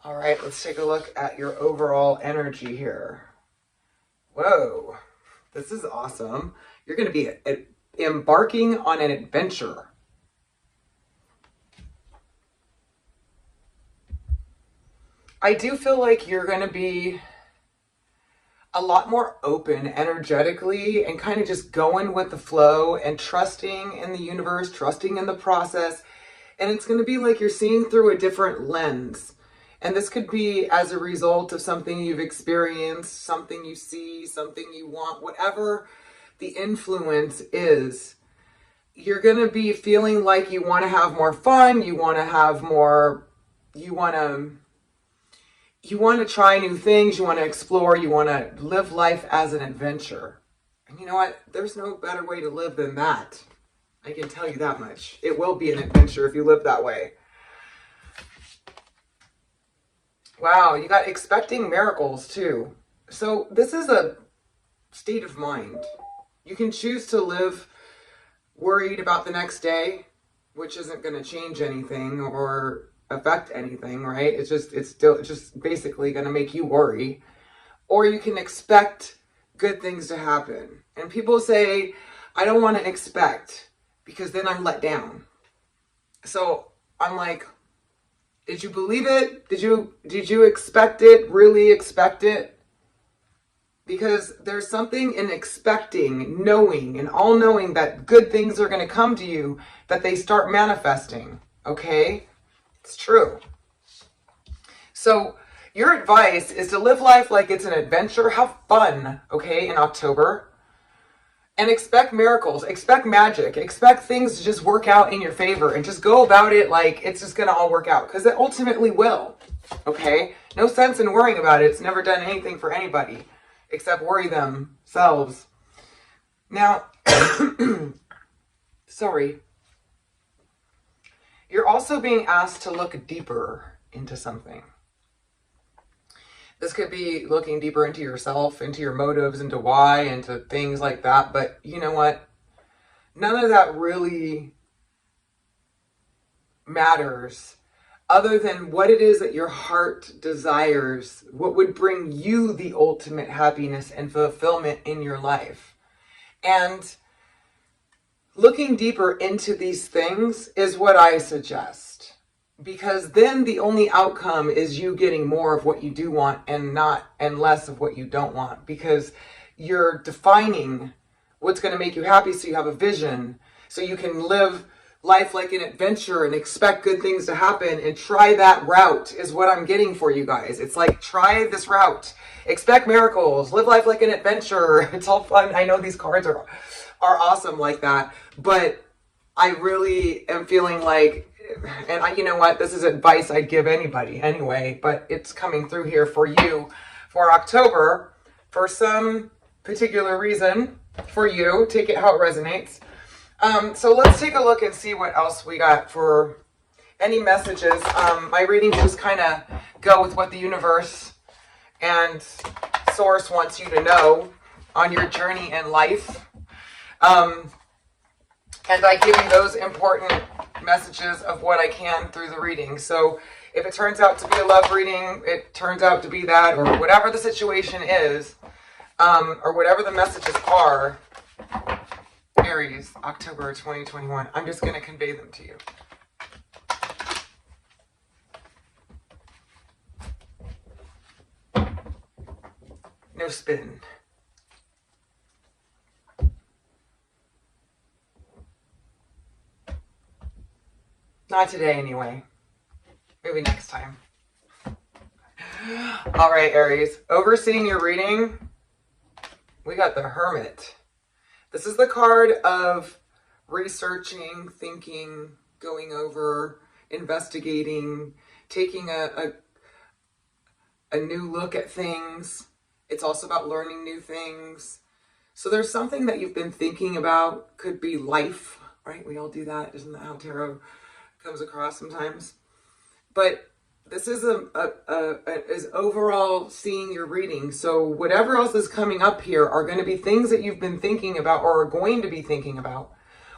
All right, let's take a look at your overall energy here. Whoa, this is awesome. You're going to be embarking on an adventure. I do feel like you're going to be a lot more open energetically and kind of just going with the flow and trusting in the universe, trusting in the process. And it's going to be like you're seeing through a different lens. And this could be as a result of something you've experienced, something you see, something you want, whatever the influence is. You're going to be feeling like you want to have more fun, you want to have more, you want to try new things, you want to explore, you want to live life as an adventure. And you know what? There's no better way to live than that. I can tell you that much. It will be an adventure if you live that way. Wow, you got expecting miracles too. So this is a state of mind. You can choose to live worried about the next day, which isn't going to change anything or affect anything, right? It's just basically going to make you worry. Or you can expect good things to happen. And people say, I don't want to expect because then I'm let down. So I'm like, did you believe it? Did you expect it? Really expect it? Because there's something in expecting, knowing, and all knowing that good things are going to come to you, that they start manifesting. Okay? It's true. So your advice is to live life like it's an adventure. Have fun, okay, in October. And expect miracles, expect magic, expect things to just work out in your favor and just go about it like it's just going to all work out, because it ultimately will, okay? No sense in worrying about it. It's never done anything for anybody except worry themselves. Now, sorry. You're also being asked to look deeper into something. This could be looking deeper into yourself, into your motives, into why, into things like that. But you know what? None of that really matters other than what it is that your heart desires, what would bring you the ultimate happiness and fulfillment in your life. And looking deeper into these things is what I suggest. Because then the only outcome is you getting more of what you do want and less of what you don't want. Because you're defining what's going to make you happy, so you have a vision, so you can live life like an adventure and expect good things to happen and try that route is what I'm getting for you guys. It's like, try this route. Expect miracles. Live life like an adventure. It's all fun. I know these cards are awesome like that. But I really am feeling like, and you know what, this is advice I'd give anybody anyway, but it's coming through here for you for October for some particular reason for you. Take it how it resonates. So let's take a look and see what else we got for any messages. My readings just kind of go with what the universe and source wants you to know on your journey in life. And I give you those important messages of what I can through the reading. So if it turns out to be a love reading, it turns out to be that, or whatever the situation is, or whatever the messages are, Aries, October 2021, I'm just going to convey them to you. No spin. Not today, anyway. Maybe next time. All right, Aries. Overseeing your reading, we got the Hermit. This is the card of researching, thinking, going over, investigating, taking a new look at things. It's also about learning new things. So there's something that you've been thinking about. Could be life, right? We all do that. Isn't that how tarot comes across sometimes? But this is is overall seeing your reading. So whatever else is coming up here are going to be things that you've been thinking about or are going to be thinking about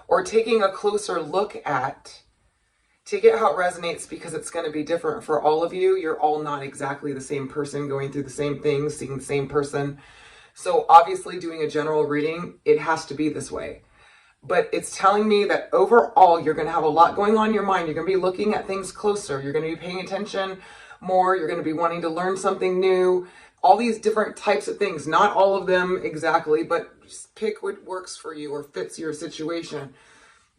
or taking a closer look at Take it how it resonates, because it's going to be different for all of you. You're all not exactly the same person, going through the same things, seeing the same person. So obviously doing a general reading, it has to be this way. But it's telling me that overall, you're going to have a lot going on in your mind. You're going to be looking at things closer. You're going to be paying attention more. You're going to be wanting to learn something new. All these different types of things. Not all of them exactly, but just pick what works for you or fits your situation.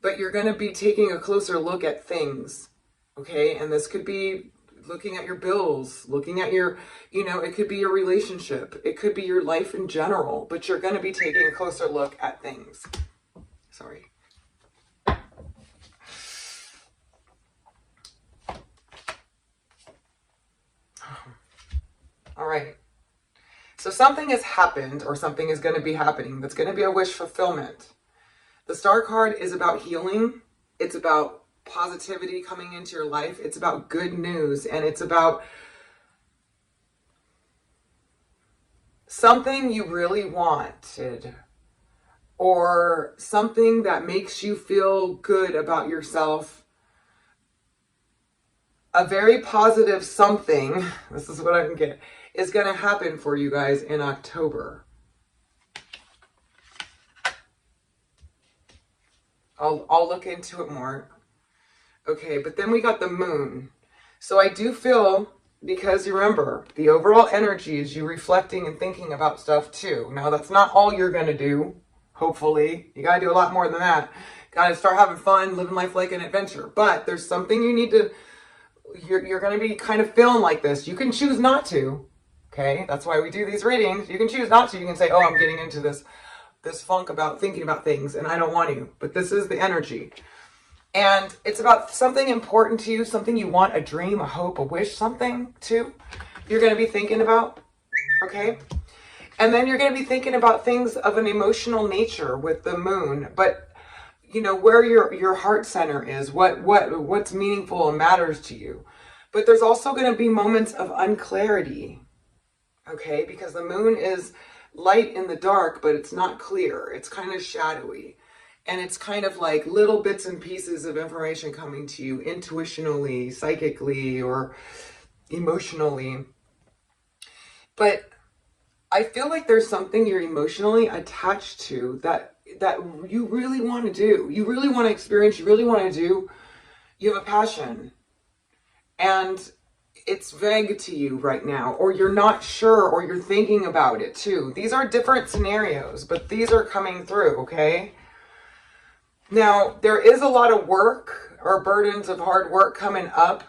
But you're going to be taking a closer look at things, okay? And this could be looking at your bills, looking at your, it could be your relationship. It could be your life in general, but you're going to be taking a closer look at things. Sorry. All right. So something has happened, or something is going to be happening. That's going to be a wish fulfillment. The Star card is about healing. It's about positivity coming into your life. It's about good news. And it's about something you really wanted, or something that makes you feel good about yourself. A very positive something, this is what I can get, is going to happen for you guys in October. I'll look into it more. Okay, but then we got the moon. So I do feel, because you remember, the overall energy is you reflecting and thinking about stuff too. Now, that's not all you're going to do, hopefully. You got to do a lot more than that. Got to start having fun, living life like an adventure. But there's something you need to, you're going to be kind of feeling like this. You can choose not to, okay? That's why we do these readings. You can choose not to. You can say, oh, I'm getting into this funk about thinking about things and I don't want to, but this is the energy. And it's about something important to you, something you want, a dream, a hope, a wish, something too, you're going to be thinking about, okay? And then you're going to be thinking about things of an emotional nature with the moon, but where your heart center is, what's meaningful and matters to you. But there's also going to be moments of unclarity, okay? Because the moon is light in the dark, but it's not clear. It's kind of shadowy. And it's kind of like little bits and pieces of information coming to you intuitionally, psychically, or emotionally. But I feel like there's something you're emotionally attached to that you really want to do. You really want to experience, you really want to do. You have a passion. And it's vague to you right now, or you're not sure, or you're thinking about it too. These are different scenarios, but these are coming through, okay? Now, there is a lot of work or burdens of hard work coming up,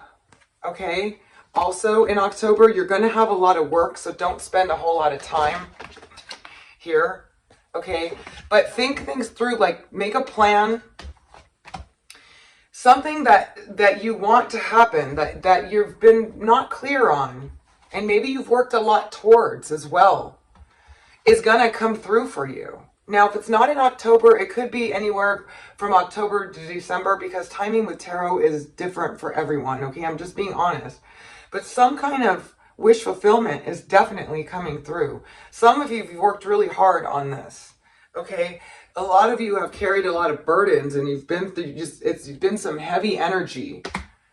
okay? Also, in October, you're going to have a lot of work, so don't spend a whole lot of time here, okay? But think things through, like make a plan. Something that you want to happen, that you've been not clear on, and maybe you've worked a lot towards as well, is going to come through for you. Now, if it's not in October, it could be anywhere from October to December, because timing with tarot is different for everyone, okay? I'm just being honest. But some kind of wish fulfillment is definitely coming through. Some of you have worked really hard on this, okay? A lot of you have carried a lot of burdens, and you've been through it's been some heavy energy.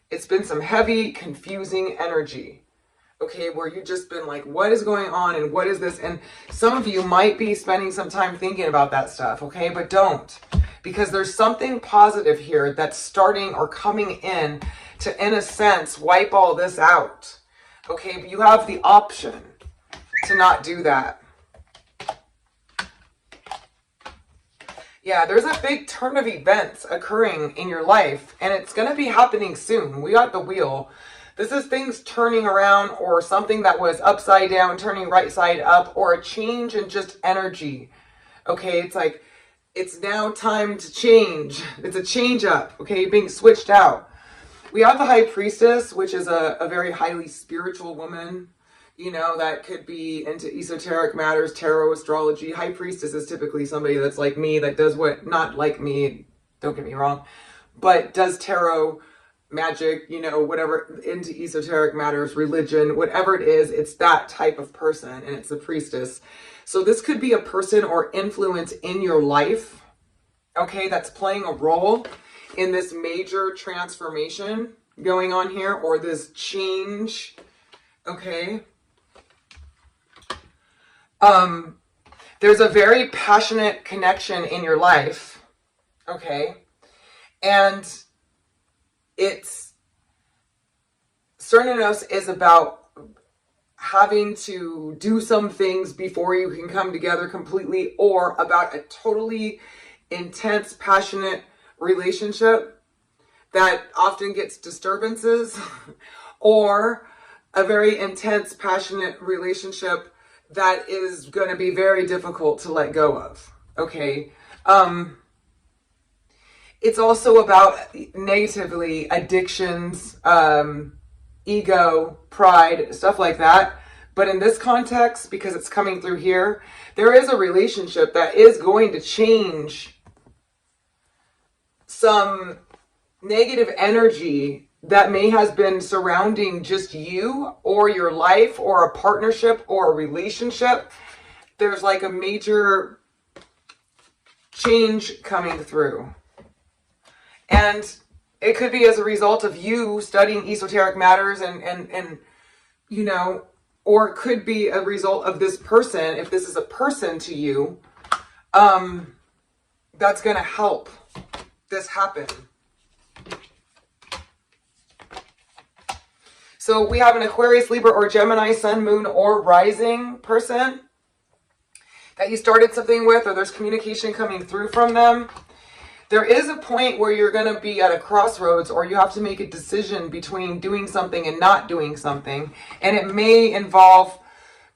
It's been some heavy, confusing energy, okay, where you've just been like, what is going on and what is this? And some of you might be spending some time thinking about that stuff, okay, but don't, because there's something positive here that's starting or coming in to, in a sense, wipe all this out, okay? But you have the option to not do that. Yeah, there's a big turn of events occurring in your life, and it's going to be happening soon. We got the wheel. This is things turning around, or something that was upside down, turning right side up, or a change in just energy. Okay, it's like, it's now time to change. It's a change up, okay, being switched out. We have the High Priestess, which is a very highly spiritual woman, that could be into esoteric matters, tarot, astrology. High Priestess is typically somebody that's like me, that does not like me, don't get me wrong, but does tarot, magic, whatever, into esoteric matters, religion, whatever it is, it's that type of person, and it's the priestess. So this could be a person or influence in your life, okay, that's playing a role. in this major transformation going on here, or this change, okay? There's a very passionate connection in your life, okay? And it's, Cernanos is about having to do some things before you can come together completely, or about a totally intense, passionate relationship that often gets disturbances, or a very intense, passionate relationship that is going to be very difficult to let go of, okay? It's also about negatively addictions, ego, pride, stuff like that. But in this context, because it's coming through here, there is a relationship that is going to change some negative energy that may have been surrounding just you or your life or a partnership or a relationship. There's like a major change coming through. And it could be as a result of you studying esoteric matters and you know, or it could be a result of this person, if this is a person to you, that's going to help this happen. So we have an Aquarius, Libra, or Gemini, Sun, Moon, or Rising person that you started something with, or there's communication coming through from them. There is a point where you're going to be at a crossroads, or you have to make a decision between doing something and not doing something. And it may involve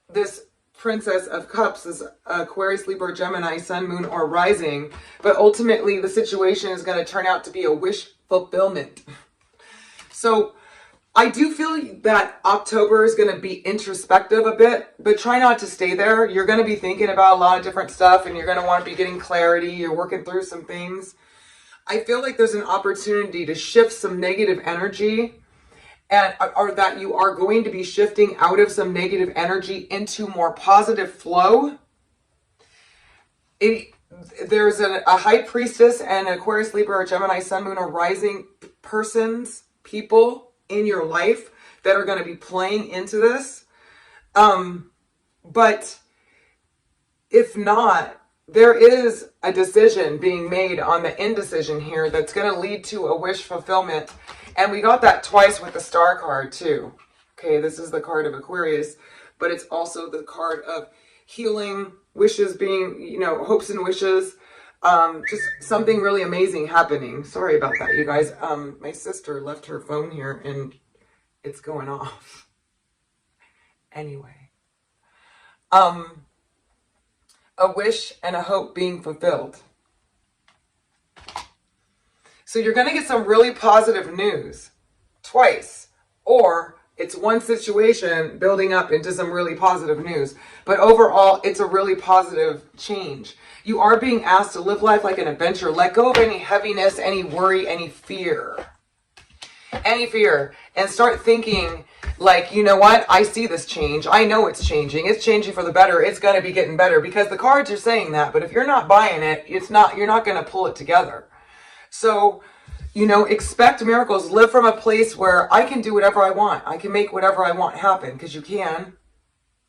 this Princess of Cups, this Aquarius, Libra, Gemini, Sun, Moon, or Rising. But ultimately, the situation is going to turn out to be a wish fulfillment. So I do feel that October is going to be introspective a bit, but try not to stay there. You're going to be thinking about a lot of different stuff, and you're going to want to be getting clarity. You're working through some things. I feel like there's an opportunity to shift some negative energy, and or that you are going to be shifting out of some negative energy into more positive flow. There's a high priestess and an Aquarius, Libra, or Gemini, Sun, Moon, or Rising people in your life that are going to be playing into this. But if not, there is a decision being made on the indecision here that's going to lead to a wish fulfillment. And we got that twice with the Star card too. Okay, this is the card of Aquarius, but it's also the card of healing, wishes being, you know, hopes and wishes. Just something really amazing happening. Sorry about that, you guys. My sister left her phone here and it's going off. Anyway. A wish and a hope being fulfilled. So you're going to get some really positive news twice, or it's one situation building up into some really positive news. But overall, it's a really positive change. You are being asked to live life like an adventure. Let go of any heaviness, any worry, any fear. Any fear. And start thinking like, you know what? I see this change. I know it's changing. It's changing for the better. It's going to be getting better, because the cards are saying that. But if you're not buying it, you're not going to pull it together. So, you know, expect miracles. Live from a place where I can do whatever I want. I can make whatever I want happen, because you can.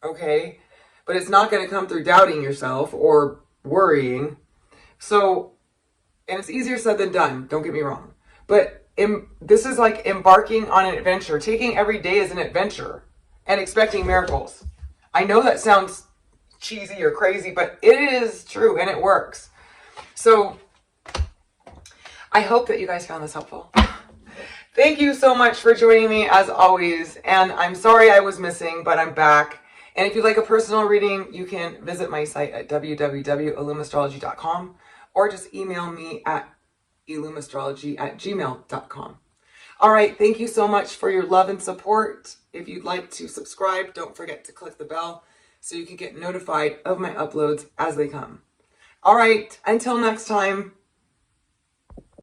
Okay? But it's not going to come through doubting yourself or worrying. So, and it's easier said than done. Don't get me wrong. But this is like embarking on an adventure. Taking every day as an adventure and expecting miracles. I know that sounds cheesy or crazy, but it is true and it works. So, I hope that you guys found this helpful. Thank you so much for joining me as always. And I'm sorry I was missing, but I'm back. And if you'd like a personal reading, you can visit my site at www.illumastrology.com, or just email me at illumastrology@gmail.com. All right. Thank you so much for your love and support. If you'd like to subscribe, don't forget to click the bell so you can get notified of my uploads as they come. All right. Until next time.